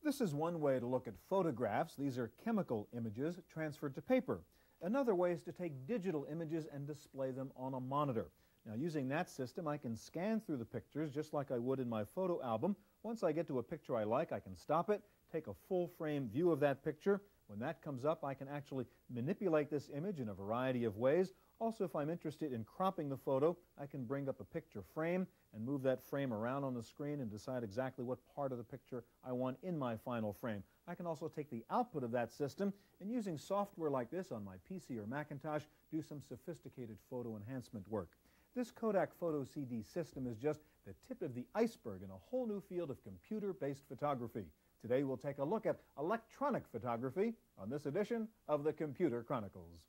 This is one way to look at photographs. These are chemical images transferred to paper. Another way is to take digital images and display them on a monitor. Now, using that system, I can scan through the pictures just like I would in my photo album. Once I get to a picture I like, I can stop it, take a full-frame view of that picture. When that comes up, I can actually manipulate this image in a variety of ways. Also, if I'm interested in cropping the photo, I can bring up a picture frame and move that frame around on the screen and decide exactly what part of the picture I want in my final frame. I can also take the output of that system and, using software like this on my PC or Macintosh, do some sophisticated photo enhancement work. This Kodak Photo CD system is just the tip of the iceberg in a whole new field of computer-based photography. Today we'll take a look at electronic photography on this edition of the Computer Chronicles.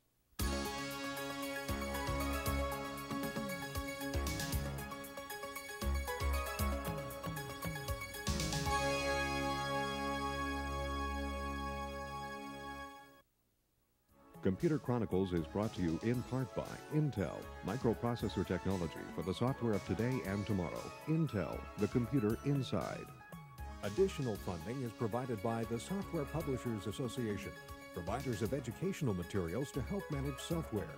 Computer Chronicles is brought to you in part by Intel, microprocessor technology for the software of today and tomorrow. Intel, the computer inside. Additional funding is provided by the Software Publishers Association, providers of educational materials to help manage software.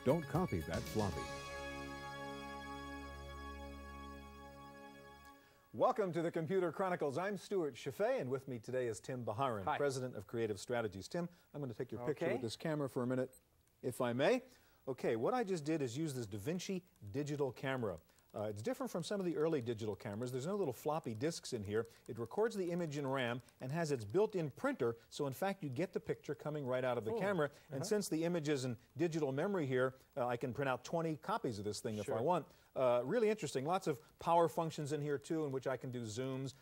Don't copy that floppy. Welcome to the Computer Chronicles. I'm Stuart Chaffee, and with me today is Tim Baharin, President of Creative Strategies. Tim, I'm going to take your picture with this camera for a minute, if I may. Okay, what I just did is use this DaVinci digital camera. It's different from some of the early digital cameras. There's no little floppy disks in here. It records the image in RAM and has its built-in printer, so in fact you get the picture coming right out of the camera. And since the image is in digital memory here, I can print out 20 copies of this thing if I want. Really interesting. Lots of power functions in here too, in which I can do zooms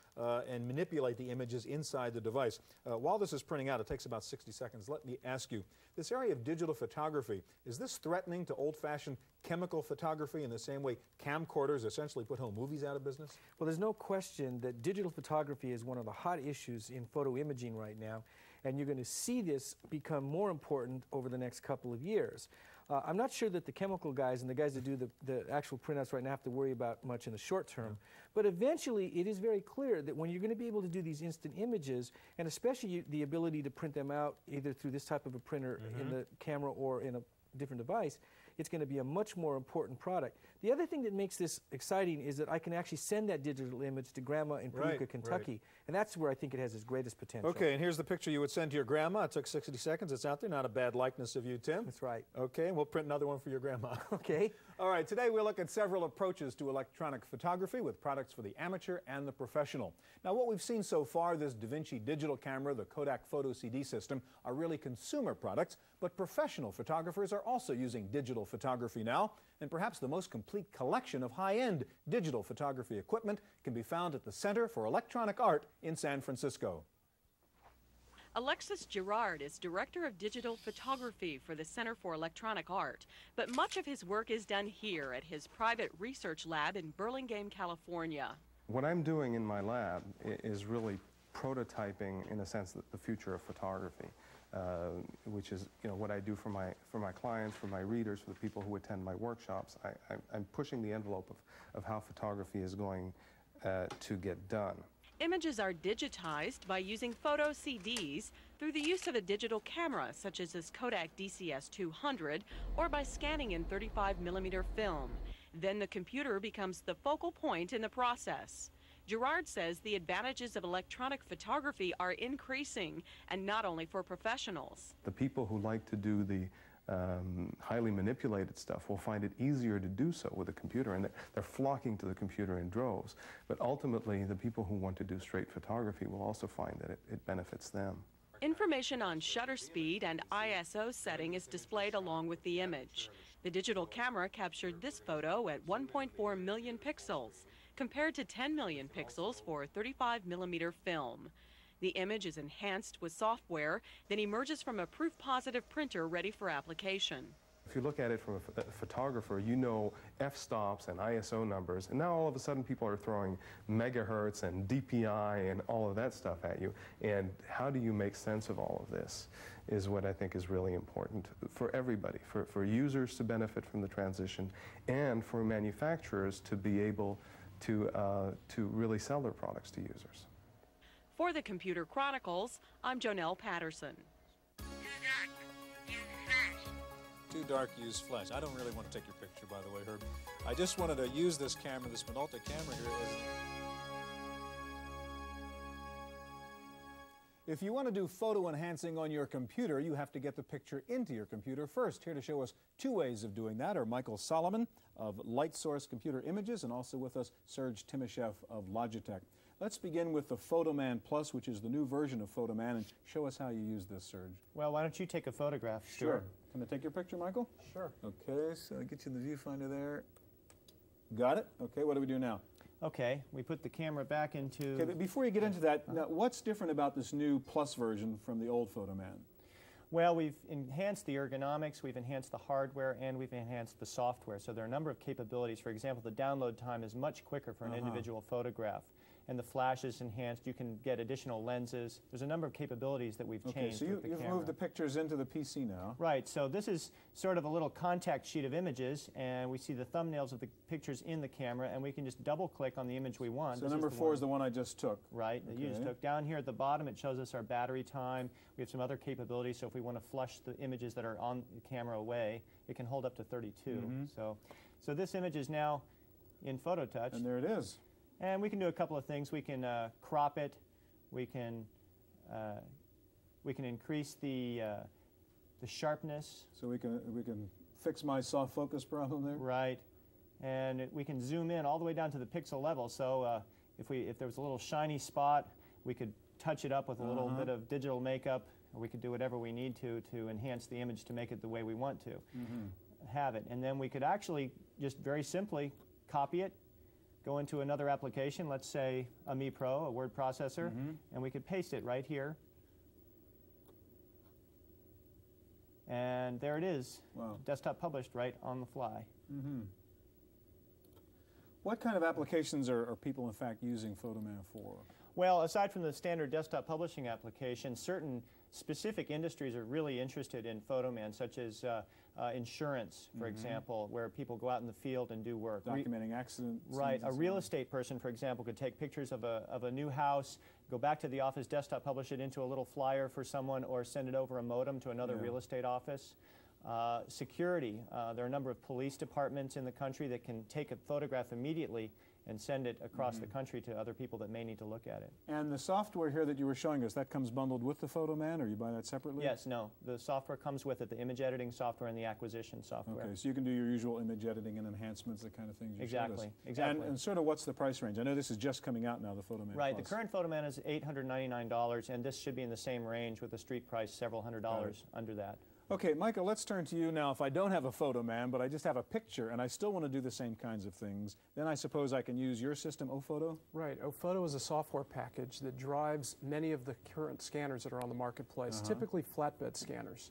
and manipulate the images inside the device. While this is printing out, it takes about 60 seconds. Let me ask you, this area of digital photography, is this threatening to old-fashioned chemical photography in the same way camcorders essentially put home movies out of business? Well, there's no question that digital photography is one of the hot issues in photo imaging right now, and you're going to see this become more important over the next couple of years. I'm not sure that the chemical guys and the guys that do the actual printouts right now have to worry about much in the short term, but eventually it is very clear that when you're going to be able to do these instant images, and especially the ability to print them out either through this type of a printer in the camera or in a different device, it's going to be a much more important product. The other thing that makes this exciting is that I can actually send that digital image to Grandma in Paducah, Kentucky, and that's where I think it has its greatest potential. Okay, and here's the picture you would send to your grandma. It took 60 seconds. It's out there. Not a bad likeness of you, Tim. That's right. Okay, and we'll print another one for your grandma. Okay. All right, today we'll look at several approaches to electronic photography with products for the amateur and the professional. Now, what we've seen so far, this DaVinci digital camera, the Kodak Photo CD system, are really consumer products, but professional photographers are also using digital photography now, and perhaps the most complete collection of high-end digital photography equipment can be found at the Center for Electronic Art in San Francisco. Alexis Girard is Director of Digital Photography for the Center for Electronic Art, but much of his work is done here at his private research lab in Burlingame, California. What I'm doing in my lab is really prototyping, in a sense, the future of photography, which is what I do for my clients, for my readers, for the people who attend my workshops. I'm pushing the envelope of how photography is going to get done. Images are digitized by using photo CDs through the use of a digital camera, such as this Kodak DCS-200, or by scanning in 35mm film. Then the computer becomes the focal point in the process. Girard says the advantages of electronic photography are increasing, and not only for professionals. The people who like to do the highly manipulated stuff will find it easier to do so with a computer, and they're flocking to the computer in droves. But ultimately, the people who want to do straight photography will also find that it benefits them. Information on shutter speed and ISO setting is displayed along with the image. The digital camera captured this photo at 1.4 million pixels, compared to 10 million pixels for 35mm film. The image is enhanced with software, then emerges from a proof-positive printer ready for application. If you look at it from a photographer, you know f-stops and ISO numbers, and now all of a sudden people are throwing megahertz and DPI and all of that stuff at you. And how do you make sense of all of this is what I think is really important for everybody, for users to benefit from the transition, and for manufacturers to be able to really sell their products to users. For the Computer Chronicles, I'm Jonelle Patterson. Too dark, use flash. I don't really want to take your picture, by the way, Herb. I just wanted to use this camera, this Minolta camera here as... If you want to do photo enhancing on your computer, you have to get the picture into your computer first. Here to show us two ways of doing that are Michael Solomon of Light Source Computer Images, and also with us Serge Timoshev of Logitech. Let's begin with the Photoman Plus, which is the new version of Photoman, and show us how you use this, Serge. Well, why don't you take a photograph, Stuart? Sure. Can I take your picture, Michael? Sure. Okay, so I get you the viewfinder there. Got it? Okay, what do we do now? Okay, we put the camera back into... Okay, but before you get into that, now, what's different about this new Plus version from the old Photoman? Well, we've enhanced the ergonomics, we've enhanced the hardware, and we've enhanced the software. So there are a number of capabilities. For example, the download time is much quicker for an individual photograph. And the flash is enhanced. You can get additional lenses. There's a number of capabilities that we've changed so with the you've camera. moved the pictures into the PC now. Right, so this is sort of a little contact sheet of images, and we see the thumbnails of the pictures in the camera, and we can just double-click on the image we want. So number 4 is the one I just took. Right, that you just took. Down here at the bottom, it shows us our battery time. We have some other capabilities, so if we want to flush the images that are on the camera away, it can hold up to 32. So this image is now in PhotoTouch. And there it is. And we can do a couple of things. We can crop it. We can increase the sharpness. So we can fix my soft focus problem there. Right, and we can zoom in all the way down to the pixel level. So if there was a little shiny spot, we could touch it up with a little bit of digital makeup, or we could do whatever we need to enhance the image to make it the way we want to have it. And then we could actually just very simply copy it, go into another application, let's say a Mi Pro, a word processor, and we could paste it right here. And there it is, desktop published right on the fly. What kind of applications are people, in fact, using Photoman for? Well, aside from the standard desktop publishing application, certain specific industries are really interested in Photoman, such as insurance, for example, where people go out in the field and do work. Documenting accidents. Right. A real estate person, for example, could take pictures of a new house, go back to the office, desktop publish it into a little flyer for someone, or send it over a modem to another real estate office. Security. There are a number of police departments in the country that can take a photograph immediately and send it across the country to other people that may need to look at it. And the software here that you were showing us, that comes bundled with the Photoman, or you buy that separately? Yes, no. The software comes with it, the image editing software and the acquisition software. Okay, so you can do your usual image editing and enhancements, the kind of things you showed us. Exactly. And sort of what's the price range? I know this is just coming out now, the Photoman Right, Plus. the current Photoman is $899, and this should be in the same range with the street price several $100s under that. Okay, Michael, let's turn to you now. If I don't have a Photoman, but I just have a picture, and I still want to do the same kinds of things, then I suppose I can use your system, Ophoto? Right. Ophoto is a software package that drives many of the current scanners that are on the marketplace, typically flatbed scanners.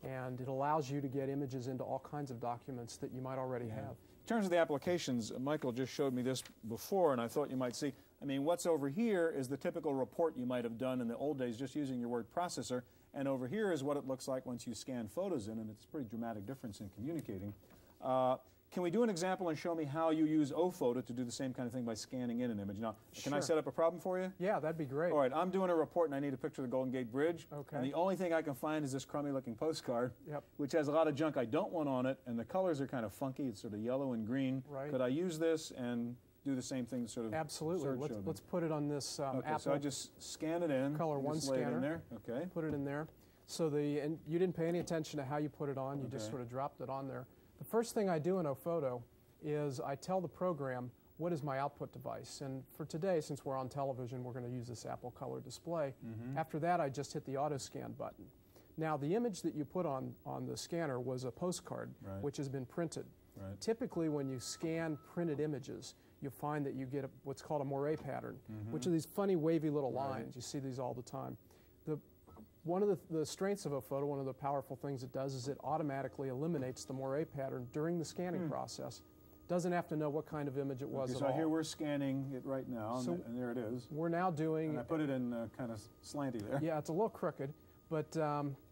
And it allows you to get images into all kinds of documents that you might already have. In terms of the applications, Michael just showed me this before, and I thought you might see. I mean, what's over here is the typical report you might have done in the old days just using your word processor. And over here is what it looks like once you scan photos in, and it's a pretty dramatic difference in communicating. Can we do an example and show me how you use Ophoto to do the same kind of thing by scanning in an image? Now, can I set up a problem for you? Yeah, that'd be great. All right, I'm doing a report and I need a picture of the Golden Gate Bridge. Okay. And the only thing I can find is this crummy looking postcard, which has a lot of junk I don't want on it, and the colors are kind of funky. It's sort of yellow and green. Right. Could I use this and do the same thing sort of? Absolutely. Let's put it on this okay, Apple. So I just scan it in. Color One just lay scanner. it in there. Okay. Put it in there. So and you didn't pay any attention to how you put it on. You just sort of dropped it on there. The first thing I do in Ophoto is I tell the program what is my output device. And for today, since we're on television, we're going to use this Apple Color display. After that, I just hit the auto scan button. Now, the image that you put on the scanner was a postcard, which has been printed. Typically, when you scan printed images, you'll find that you get what's called a moire pattern, which are these funny wavy little lines. You see these all the time. One of the strengths of Ophoto, one of the powerful things it does is it automatically eliminates the moire pattern during the scanning process. Doesn't have to know what kind of image it was at all. So here we're scanning it right now, and there it is. We're now doing... And I put it in kind of slanty there. Yeah, it's a little crooked, but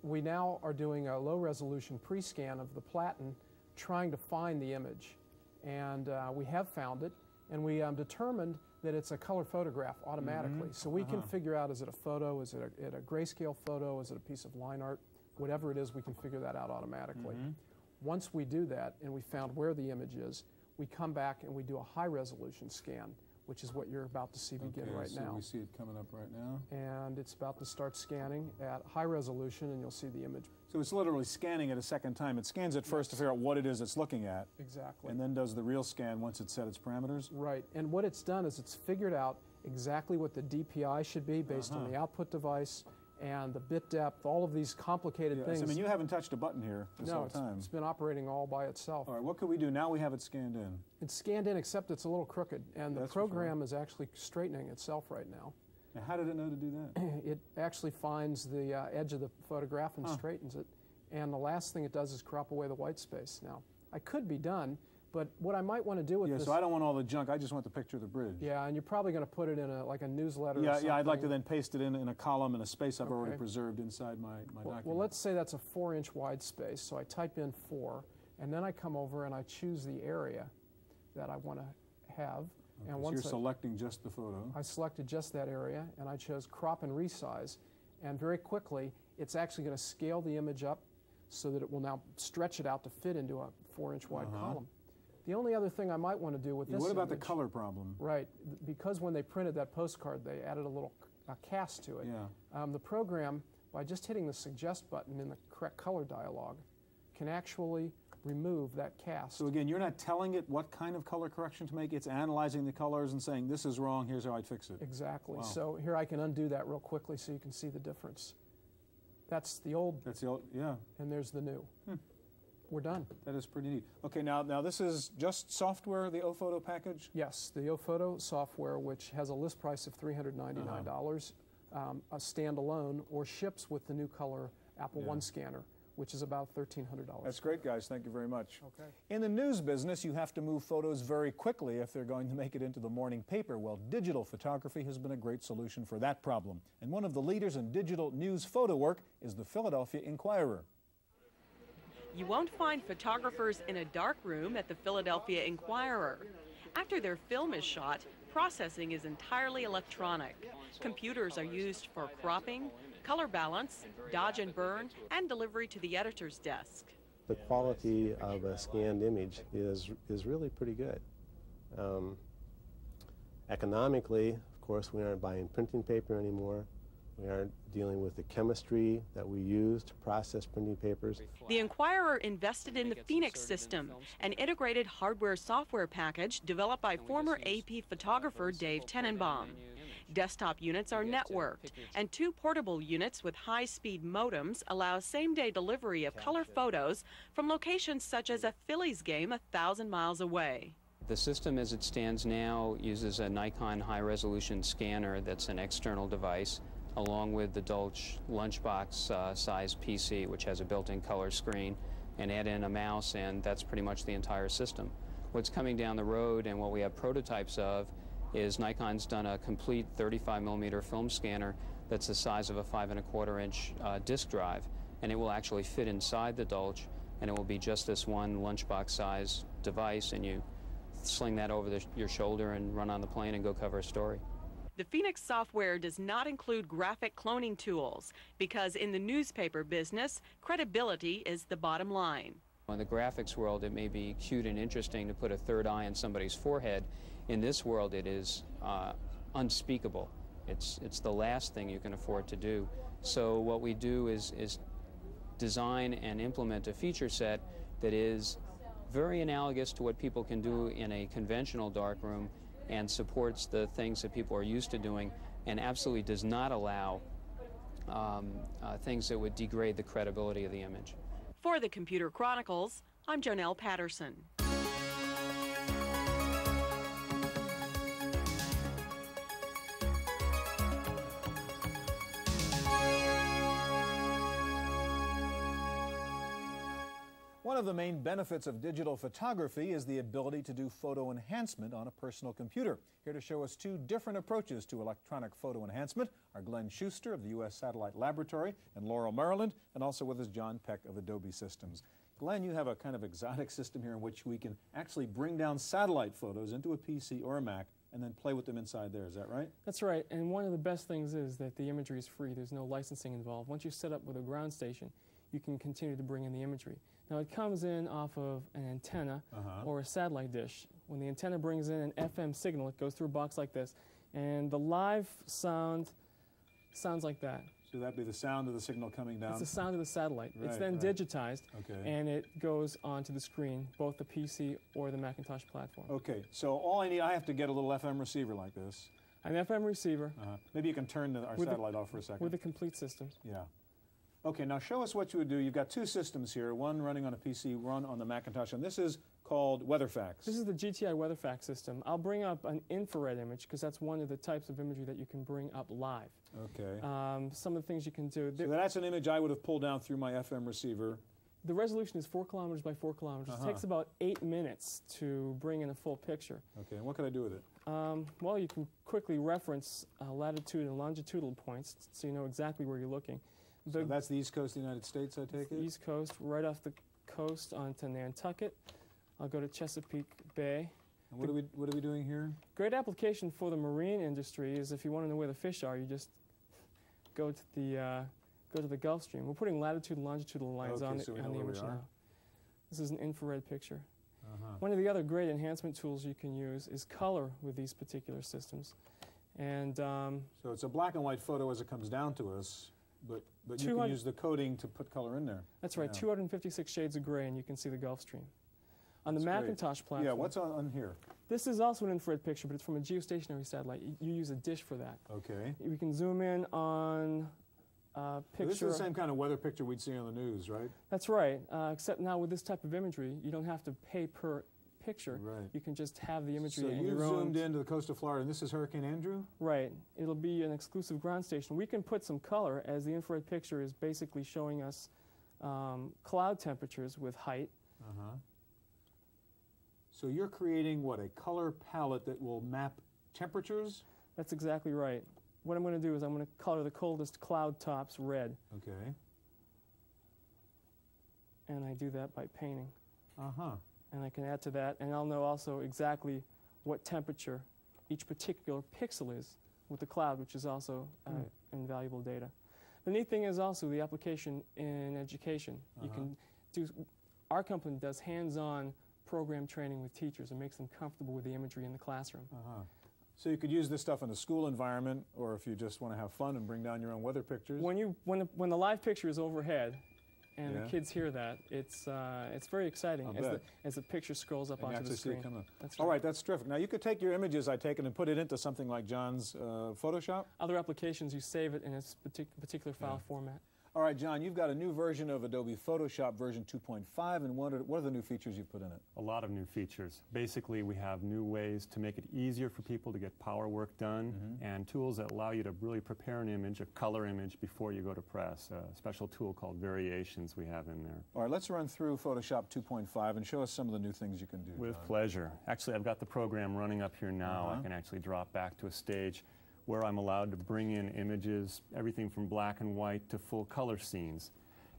we now are doing a low-resolution pre-scan of the platen, trying to find the image. And we have found it. and we determined that it's a color photograph automatically. So we can figure out, is it a photo, is it a grayscale photo, is it a piece of line art, whatever it is, we can figure that out automatically. Once we do that and we found where the image is, we come back and we do a high resolution scan, which is what you're about to see begin right so now. we see it coming up right now. And it's about to start scanning at high resolution, and you'll see the image. So it's literally scanning it a second time. It scans it first to figure out what it is it's looking at. Exactly. And then does the real scan once it's set its parameters? Right. And what it's done is it's figured out exactly what the DPI should be based on the output device and the bit depth, all of these complicated things. I mean, you haven't touched a button here this whole time. It's been operating all by itself. All right, what can we do? Now we have it scanned in. It's scanned in, except it's a little crooked, and the program is actually straightening itself right now. Now, how did it know to do that? It actually finds the edge of the photograph and straightens it. And the last thing it does is crop away the white space. Now, I could be done, but what I might want to do with this... so I don't want all the junk. I just want the picture of the bridge. Yeah, and you're probably going to put it in like a newsletter or something. Yeah, I'd like to then paste it in a column in a space I've already preserved inside my document. Well, let's say that's a 4-inch wide space. So I type in 4, and then I come over and I choose the area that I want to have. And once you're selecting just the photo. I selected just that area, and I chose crop and resize. And very quickly, it's actually going to scale the image up so that it will now stretch it out to fit into a 4-inch wide column. The only other thing I might want to do with this What about image, the color problem? Right, because when they printed that postcard, they added a little cast to it. Yeah. The program, by just hitting the suggest button in the correct color dialog, can actually remove that cast. So again, you're not telling it what kind of color correction to make. It's analyzing the colors and saying, this is wrong, here's how I'd fix it. Exactly. Wow. So here I can undo that real quickly so you can see the difference. That's the old. That's the old, yeah. And there's the new. We're done. That is pretty neat. Okay, now this is just software, the OPhoto package? Yes, the OPhoto software, which has a list price of $399, a standalone, or ships with the new color Apple One scanner, which is about $1,300. That's great, guys. Thank you very much. Okay. In the news business, you have to move photos very quickly if they're going to make it into the morning paper. Well, digital photography has been a great solution for that problem. And one of the leaders in digital news photo work is the Philadelphia Inquirer. You won't find photographers in a dark room at the Philadelphia Inquirer. After their film is shot, processing is entirely electronic. Computers are used for cropping, color balance, dodge and burn, and delivery to the editor's desk. The quality of a scanned image is really pretty good. Economically, of course, we aren't buying printing paper anymore. We aren't dealing with the chemistry that we use to process printing papers. The Inquirer invested in the Phoenix system, an integrated hardware-software package developed by former AP photographer Dave Tenenbaum. Desktop units are networked, and 2 portable units with high-speed modems allow same-day delivery of color photos from locations such as a Phillies game 1,000 miles away. The system as it stands now uses a Nikon high-resolution scanner that's an external device, along with the Dolce lunchbox size PC, which has a built-in color screen, and add in a mouse, and that's pretty much the entire system. What's coming down the road and what we have prototypes of is Nikon's done a complete 35mm film scanner that's the size of a 5¼ inch disk drive, and it will actually fit inside the Dolce, and it will be just this one lunchbox size device, and you sling that over your shoulder and run on the plane and go cover a story. The Phoenix software does not include graphic cloning tools because in the newspaper business, credibility is the bottom line. In the graphics world, it may be cute and interesting to put a third eye on somebody's forehead. In this world, it is unspeakable. It's the last thing you can afford to do. So what we do is design and implement a feature set that is very analogous to what people can do in a conventional darkroom and supports the things that people are used to doing and absolutely does not allow things that would degrade the credibility of the image. For the Computer Chronicles, I'm Jonelle Patterson. One of the main benefits of digital photography is the ability to do photo enhancement on a personal computer. Here to show us 2 different approaches to electronic photo enhancement are Glenn Schuster of the U.S. Satellite Laboratory in Laurel, Maryland, and also with us John Peck of Adobe Systems. Glenn, you have a kind of exotic system here in which we can actually bring down satellite photos into a PC or a Mac and then play with them inside there. Is that right? That's right. And one of the best things is that the imagery is free. There's no licensing involved. Once you set up with a ground station, you can continue to bring in the imagery. Now, it comes in off of an antenna or a satellite dish. When the antenna brings in an FM signal, it goes through a box like this, and the live sound sounds like that. So that'd be the sound of the signal coming down? It's the sound of the satellite. Right, it's then digitized, and it goes onto the screen, both the PC or the Macintosh platform. Okay, so all I need, I have to get a little FM receiver like this. An FM receiver. Maybe you can turn our satellite off for a second. With a complete system. Yeah. Okay, now show us what you would do. You've got two systems here, one running on a PC, one on the Macintosh, and this is called WeatherFax. This is the GTI WeatherFax system. I'll bring up an infrared image because that's one of the types of imagery that you can bring up live. Okay. Some of the things you can do. So that's an image I would have pulled down through my FM receiver. The resolution is 4 kilometers by 4 kilometers. It takes about 8 minutes to bring in a full picture. Okay, and what can I do with it? Well, you can quickly reference latitude and longitudinal points so you know exactly where you're looking. So that's the East Coast of the United States, I take it? East Coast, right off the coast onto Nantucket. I'll go to Chesapeake Bay. And what are we doing here? Great application for the marine industry is if you want to know where the fish are, you just go to the Gulf Stream. We're putting latitude and longitudinal lines on the image now. This is an infrared picture. One of the other great enhancement tools you can use is color with these particular systems. And so it's a black and white photo as it comes down to us, but you can use the coding to put color in there. That's right, 256 shades of gray, and you can see the Gulf Stream. On the Macintosh platform. Yeah, what's on here? This is also an infrared picture, but it's from a geostationary satellite. You use a dish for that. Okay. We can zoom in on a picture. This is the same kind of weather picture we'd see on the news, right? That's right, except now with this type of imagery, you don't have to pay per picture. Right. You can just have the imagery so in you've your own. Zoomed into the coast of Florida, and this is Hurricane Andrew? Right. It'll be an exclusive ground station. We can put some color as the infrared picture is basically showing us cloud temperatures with height. So you're creating, what, a color palette that will map temperatures? That's exactly right. What I'm going to do is I'm going to color the coldest cloud tops red. Okay. And I do that by painting. And I can add to that, and I'll know also exactly what temperature each particular pixel is with the cloud, which is also invaluable data. The neat thing is also the application in education. You can do, our company does hands-on program training with teachers and makes them comfortable with the imagery in the classroom. So you could use this stuff in a school environment, or if you just want to have fun and bring down your own weather pictures. When the live picture is overhead, and the kids hear that, it's very exciting as the picture scrolls up onto the screen. That's right. All right, that's terrific. Now you could take your images, I take it, and put it into something like John's Photoshop? Other applications, you save it in a particular file format. All right, John, you've got a new version of Adobe Photoshop version 2.5, and what are the new features you've put in it? A lot of new features. Basically, we have new ways to make it easier for people to get power work done, and tools that allow you to really prepare an image, a color image, before you go to press. A special tool called Variations we have in there. All right, let's run through Photoshop 2.5 and show us some of the new things you can do. With pleasure. Actually, I've got the program running up here now. I can actually drop back to a stage where I'm allowed to bring in images, everything from black and white to full color scenes.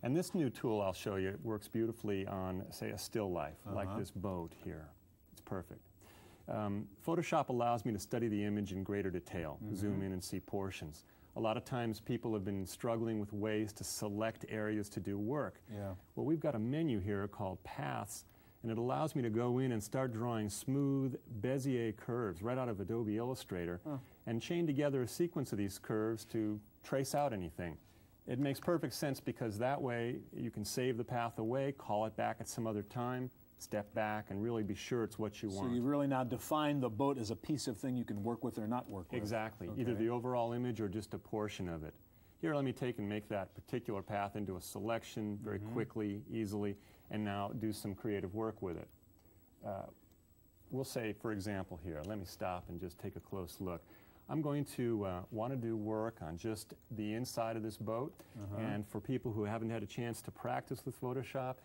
And this new tool I'll show you works beautifully on, say, a still life, like this boat here. It's perfect. Photoshop allows me to study the image in greater detail, zoom in and see portions. A lot of times people have been struggling with ways to select areas to do work. Well, we've got a menu here called Paths, and it allows me to go in and start drawing smooth Bezier curves right out of Adobe Illustrator and chain together a sequence of these curves to trace out anything. It makes perfect sense because that way you can save the path away, call it back at some other time, step back, and really be sure it's what you want. So you've really now defined the boat as a piece of thing you can work with or not work with. Exactly. Either the overall image or just a portion of it. Here, let me take and make that particular path into a selection very quickly, easily, and now do some creative work with it. We'll say, for example here, let me stop and just take a close look. I'm going to want to do work on just the inside of this boat, and for people who haven't had a chance to practice with Photoshop,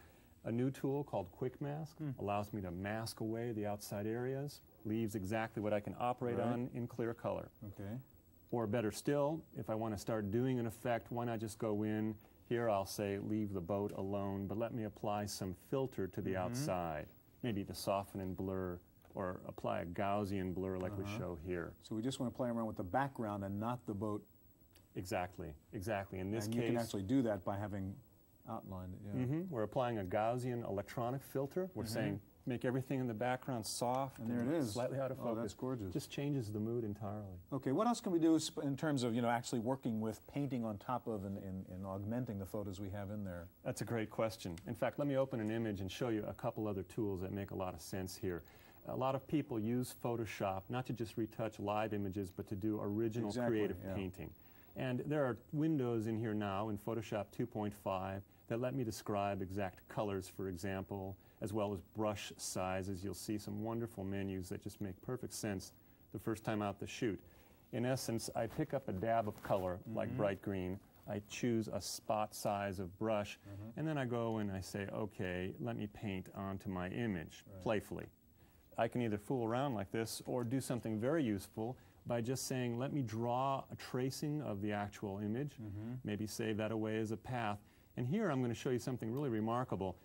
a new tool called Quick Mask allows me to mask away the outside areas, leaves exactly what I can operate on in clear color. Or better still, if I want to start doing an effect, why not just go in, Here I'll say leave the boat alone, but let me apply some filter to the outside, maybe to soften and blur, or apply a Gaussian blur like we show here. So we just want to play around with the background and not the boat. Exactly, exactly. In this and case, you can actually do that by having outlined it. Yeah. We're applying a Gaussian electronic filter. We're saying make everything in the background soft and there it is, slightly out of focus. Oh, that's gorgeous. Just changes the mood entirely. Okay, what else can we do in terms of actually working with painting on top of and augmenting the photos we have in there? That's a great question. In fact, let me open an image and show you a couple other tools that make a lot of sense here. A lot of people use Photoshop not to just retouch live images, but to do original creative painting. And there are windows in here now in Photoshop 2.5 that let me describe exact colors, for example, as well as brush sizes. You'll see some wonderful menus that just make perfect sense the first time out the chute. In essence, I pick up a dab of color, like bright green. I choose a spot size of brush, and then I go and I say, okay, let me paint onto my image playfully. I can either fool around like this or do something very useful by just saying, let me draw a tracing of the actual image, maybe save that away as a path. And here I'm going to show you something really remarkable.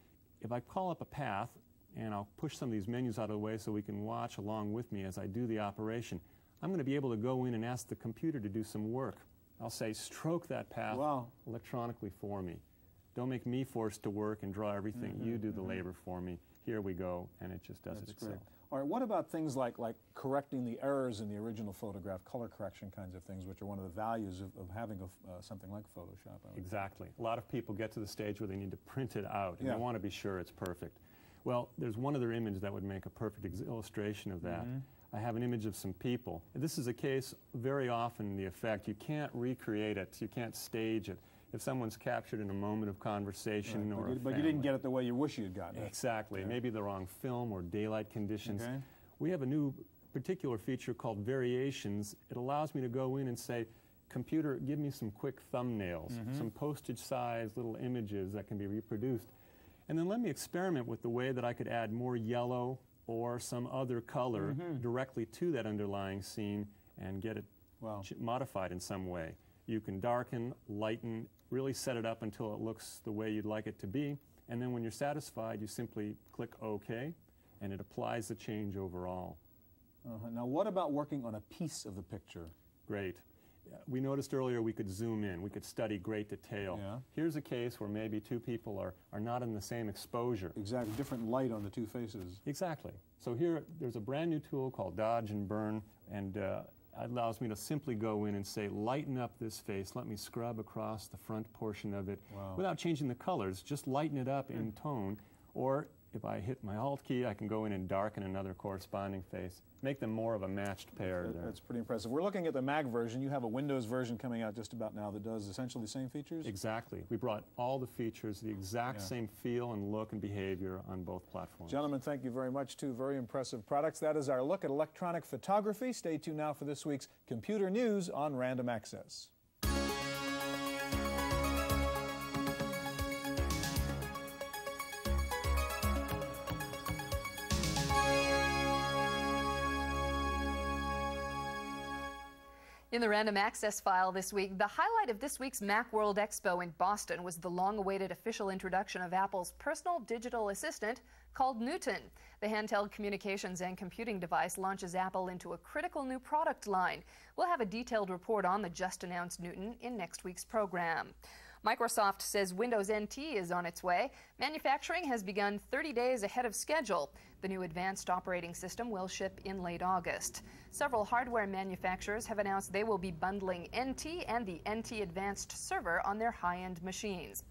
If I call up a path, and I'll push some of these menus out of the way so we can watch along with me as I do the operation, I'm going to be able to go in and ask the computer to do some work. I'll say, stroke that path electronically for me. Don't make me forced to work and draw everything. You do the labor for me. Here we go, and it just does it itself. Great. All right, what about things like correcting the errors in the original photograph, color correction kinds of things, which are one of the values of having something like Photoshop? Exactly. A lot of people get to the stage where they need to print it out, and they want to be sure it's perfect. Well, there's one other image that would make a perfect illustration of that. I have an image of some people. This is a case very often the effect, you can't recreate it, you can't stage it. If someone's captured in a moment of conversation but you didn't get it the way you wish you'd gotten it. Exactly. Maybe the wrong film or daylight conditions. We have a new particular feature called variations. It allows me to go in and say, computer, give me some quick thumbnails, some postage-sized little images that can be reproduced. And then let me experiment with the way that I could add more yellow or some other color directly to that underlying scene and get it modified in some way. You can darken, lighten, really set it up until it looks the way you'd like it to be. And then when you're satisfied, you simply click OK, and it applies the change overall. Now, what about working on a piece of the picture? Great. We noticed earlier we could zoom in. We could study great detail. Here's a case where maybe two people are not in the same exposure. Exactly. Different light on the two faces. Exactly. So here, there's a brand new tool called Dodge and Burn, and it allows me to simply go in and say, lighten up this face. Let me scrub across the front portion of it without changing the colors. Just lighten it up in tone. Or if I hit my Alt key, I can go in and darken another corresponding face. Make them more of a matched pair. That's pretty impressive. We're looking at the Mac version. You have a Windows version coming out just about now that does essentially the same features? Exactly. We brought all the features, the exact same feel and look and behavior on both platforms. Gentlemen, thank you very much. Two very impressive products. That is our look at electronic photography. Stay tuned now for this week's Computer News on Random Access. In the Random Access file this week, the highlight of this week's Macworld Expo in Boston was the long-awaited official introduction of Apple's personal digital assistant called Newton. The handheld communications and computing device launches Apple into a critical new product line. We'll have a detailed report on the just-announced Newton in next week's program. Microsoft says Windows NT is on its way. Manufacturing has begun 30 days ahead of schedule. The new advanced operating system will ship in late August. Several hardware manufacturers have announced they will be bundling NT and the NT Advanced Server on their high-end machines.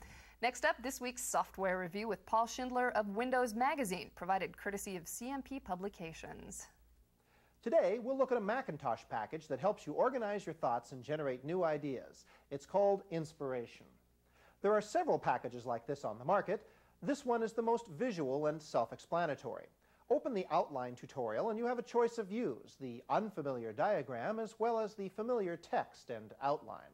Next up, this week's software review with Paul Schindler of Windows Magazine, provided courtesy of CMP Publications. Today, we'll look at a Macintosh package that helps you organize your thoughts and generate new ideas. It's called Inspiration. There are several packages like this on the market. This one is the most visual and self-explanatory. Open the outline tutorial and you have a choice of views, the unfamiliar diagram as well as the familiar text and outline.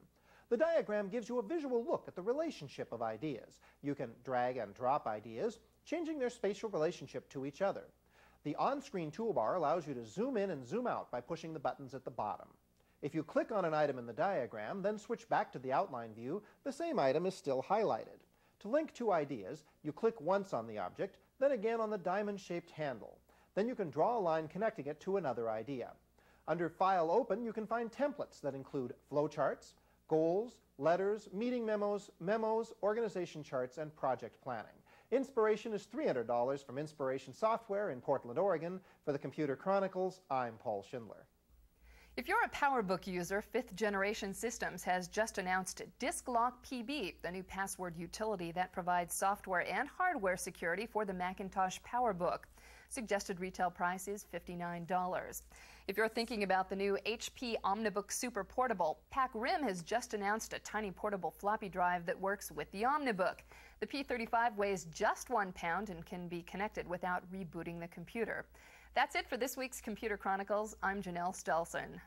The diagram gives you a visual look at the relationship of ideas. You can drag and drop ideas, changing their spatial relationship to each other. The on-screen toolbar allows you to zoom in and zoom out by pushing the buttons at the bottom. If you click on an item in the diagram, then switch back to the outline view, the same item is still highlighted. To link two ideas, you click once on the object, then again on the diamond-shaped handle. Then you can draw a line connecting it to another idea. Under File Open, you can find templates that include flowcharts, goals, letters, meeting memos, organization charts, and project planning. Inspiration is $300 from Inspiration Software in Portland, Oregon. For the Computer Chronicles, I'm Paul Schindler. If you're a PowerBook user, 5th Generation Systems has just announced DiskLock PB, the new password utility that provides software and hardware security for the Macintosh PowerBook. Suggested retail price is $59. If you're thinking about the new HP OmniBook Super Portable, PacRim has just announced a tiny portable floppy drive that works with the OmniBook. The P35 weighs just 1 pound and can be connected without rebooting the computer. That's it for this week's Computer Chronicles. I'm Janelle Stelson.